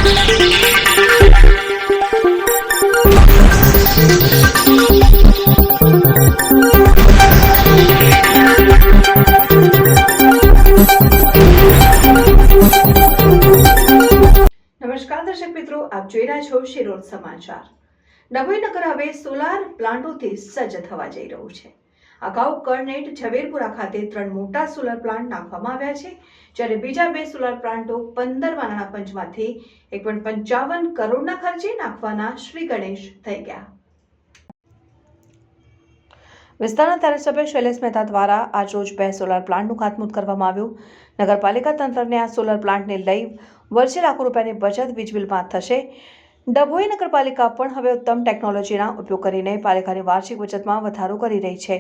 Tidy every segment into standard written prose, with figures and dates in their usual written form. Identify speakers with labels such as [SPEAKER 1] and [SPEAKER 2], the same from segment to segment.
[SPEAKER 1] નમસ્કાર દર્શક મિત્રો, આપ જોઈ રહ્યા છો શિરોડ સમાચાર। ડભોઈ નગર હવે સોલાર પ્લાન્ટોથી સજ્જ થવા જઈ રહ્યું છે। અગાઉ કરનેટ ઝવેરપુરા ખાતે 3 મોટા સોલાર પ્લાન્ટ નાખવામાં આવ્યા છે, જ્યારે બીજા 2 સોલાર પ્લાન્ટો 15મા નાણાં પંચમાંથી 1.55 કરોડના ખર્ચે નાખવાના શ્રી ગણેશ થઈ ગયા। વિસ્તારના ધારાસભ્ય શૈલેષ મહેતા દ્વારા આજરોજ 2 સોલાર પ્લાન્ટનું ખાતમુહૂર્ત કરવામાં આવ્યું। નગરપાલિકા તંત્રને આ સોલાર પ્લાન્ટને લઈ વર્ષે લાખો રૂપિયાની બચત વીજ બિલમાં થશે। ડભોઈ નગરપાલિકા પણ હવે ઉત્તમ ટેકનોલોજીના ઉપયોગ કરીને પાલિકાની વાર્ષિક બચતમાં વધારો કરી રહી છે।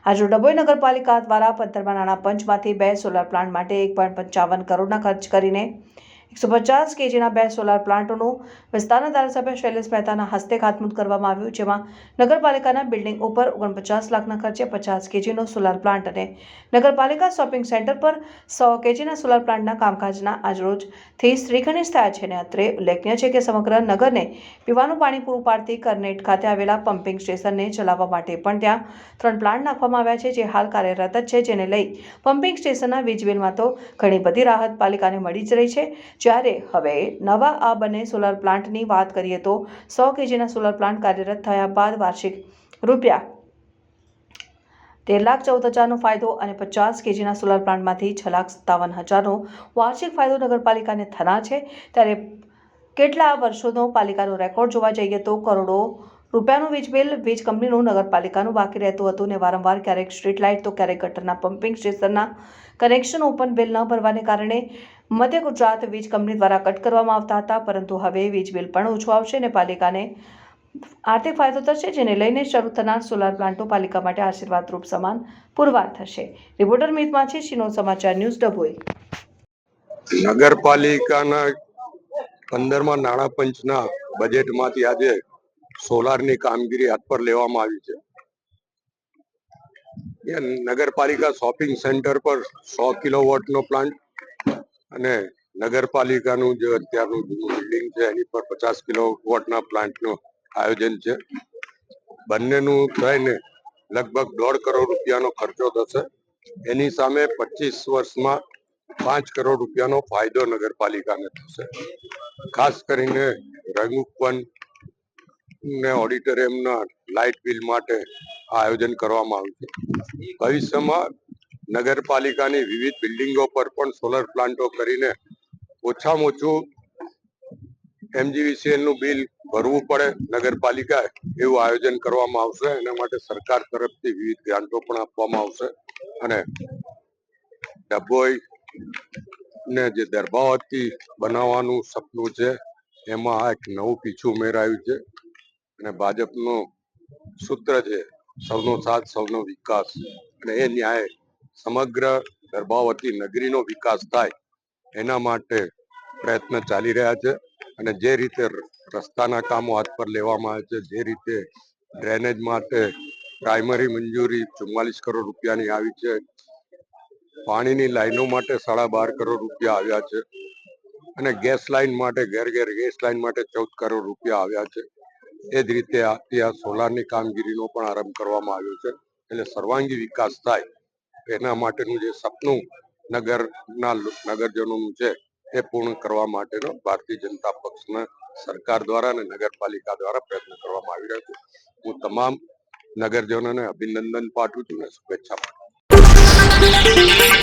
[SPEAKER 1] આજે ડભોઈ નગરપાલિકા દ્વારા 15મા નાણાં પંચમાંથી 2 સોલાર પ્લાન્ટ માટે 1.55 કરોડના ખર્ચ કરીને 150 કેજીના 2 સોલાર પ્લાન્ટોનું વિસ્તારના ધારાસભ્ય શૈલેષ મહેતાના હસ્તે ખાતમુહૂર્ત કરવામાં આવ્યું, જેમાં નગરપાલિકાના બિલ્ડિંગ ઉપર 49 લાખના ખર્ચે 50 કેજીનો સોલાર પ્લાન્ટ અને નગરપાલિકા શોપિંગ સેન્ટર પર 100 કેજીના સોલાર પ્લાન્ટના કામકાજના આજરોજથી શ્રી ગણેશ થયા છે। અને અત્રે ઉલ્લેખનીય છે કે સમગ્ર નગરને પીવાનું પાણી પૂરું પાડતી કરનેટ ખાતે આવેલા પમ્પિંગ સ્ટેશનને ચલાવવા માટે પણ ત્યાં 3 પ્લાન્ટ નાખવામાં આવ્યા છે, જે હાલ કાર્યરત જ છે, જેને લઈ પમ્પિંગ સ્ટેશનના વીજ બિલમાં તો ઘણી બધી રાહત પાલિકાને મળી જ રહી છે। જ્યારે હવે નવા આ બંને સોલાર પ્લાન્ટની વાત કરીએ તો 100 કેજીના સોલાર પ્લાન્ટ કાર્યરત થયા બાદ વાર્ષિક રૂપિયા 13,14,000નો ફાયદો અને 50 કેજીના સોલાર પ્લાન્ટમાંથી 6,57,000નો વાર્ષિક ફાયદો નગરપાલિકાને થનાર છે। ત્યારે કેટલા વર્ષોનો પાલિકાનો રેકોર્ડ જોવા જઈએ તો કરોડો રૂપિયાનું વીજ બિલ વીજ કંપનીનું નગરપાલિકાનું બાકી રહેતું હતું ને વારંવાર ક્યારેક સ્ટ્રીટ લાઇટ તો ક્યારેક ગટરના પમ્પિંગ સ્ટેશનના કનેક્શનો પણ બિલ ન ભરવાને કારણે મધ્ય ગુજરાત વીજ કંપની દ્વારા કટ કરવામાં આવતા હતા, પરંતુ હવે વીજ બિલ પણ ઓછું આવશે અને પાલિકાને આર્થિક ફાયદો થશે, જેને લઈને શરૂ થનાર સોલાર પ્લાન્ટો પાલિકા માટે આશીર્વાદરૂપ સમાન પુરવાર થશે। રિપોર્ટર મિત માછી, શિરોડ સમાચાર ન્યૂઝ, ડભોઈ।
[SPEAKER 2] નગરપાલિકાના 15મા નાણાં પંચના બજેટમાંથી આજે સોલારની કામગીરી હાથ પર લેવામાં આવી છે। નગરપાલિકા શોપિંગ સેન્ટર પર 100 કિલોવોટનો પ્લાન્ટ અને નગરપાલિકાનું જે અત્યારનું બિલ્ડિંગ છે એની પર 50 કિલોવોટના પ્લાન્ટનું આયોજન છે। બંનેનું થઈને લગભગ 1.5 કરોડ રૂપિયાનો ખર્ચો થશે। એની સામે 25 વર્ષમાં 5 કરોડ રૂપિયાનો ફાયદો નગરપાલિકાને થશે। ખાસ કરીને રંગુપવન ને ઓડિટોરિયમના લાઇટ બિલ માટે આયોજન કરવામાં આવ્યું છે। ભવિષ્યમાં નગરપાલિકાની વિવિધ બિલ્ડિંગો પર પણ સોલર પ્લાન્ટો કરીને ઓછામાં ઓછું MGVCL નું બિલ ભરવું પડે નગરપાલિકાએ એવું આયોજન કરવામાં આવશે। એના માટે સરકાર તરફથી વિવિધ ગ્રાન્ટો પણ આપવામાં આવશે અને ડભોઈ ને જે દર્ભાવતી બનાવવાનું સપનું છે એમાં આ એક નવું પીછું ઉમેરાયું છે અને ભાજપનું સૂત્ર છે સૌનો સાથ સૌનો વિકાસ, અને એ ન્યાય સમગ્ર દર્ભાવતી નગરીનો વિકાસ થાય એના માટે પ્રયત્ન ચાલી રહ્યા છે। અને જે રીતે રસ્તાના કામો હાથ પર લેવામાં આવે છે, જે રીતે ડ્રેનેજ માટે પ્રાઇમરી મંજૂરી 44 કરોડ રૂપિયાની આવી છે, પાણીની લાઈનો માટે 12.5 કરોડ રૂપિયા આવ્યા છે અને ગેસ લાઈન માટે ઘેર ઘેર ગેસ લાઈન માટે 14 કરોડ રૂપિયા આવ્યા છે। એ જ રીતે આ સોલારની કામગીરીનો પણ આરંભ કરવામાં આવ્યો છે। એટલે સર્વાંગી વિકાસ થાય એના માટેનું જે સપનું નગરજનોનું છે એ પૂર્ણ કરવા માટેનો ભારતીય જનતા પક્ષના સરકાર દ્વારા અને નગરપાલિકા દ્વારા પ્રયત્ન કરવામાં આવી રહ્યો છે। હું તમામ નગરજનોને અભિનંદન પાઠવું છું અને શુભેચ્છા પાઠવું છું।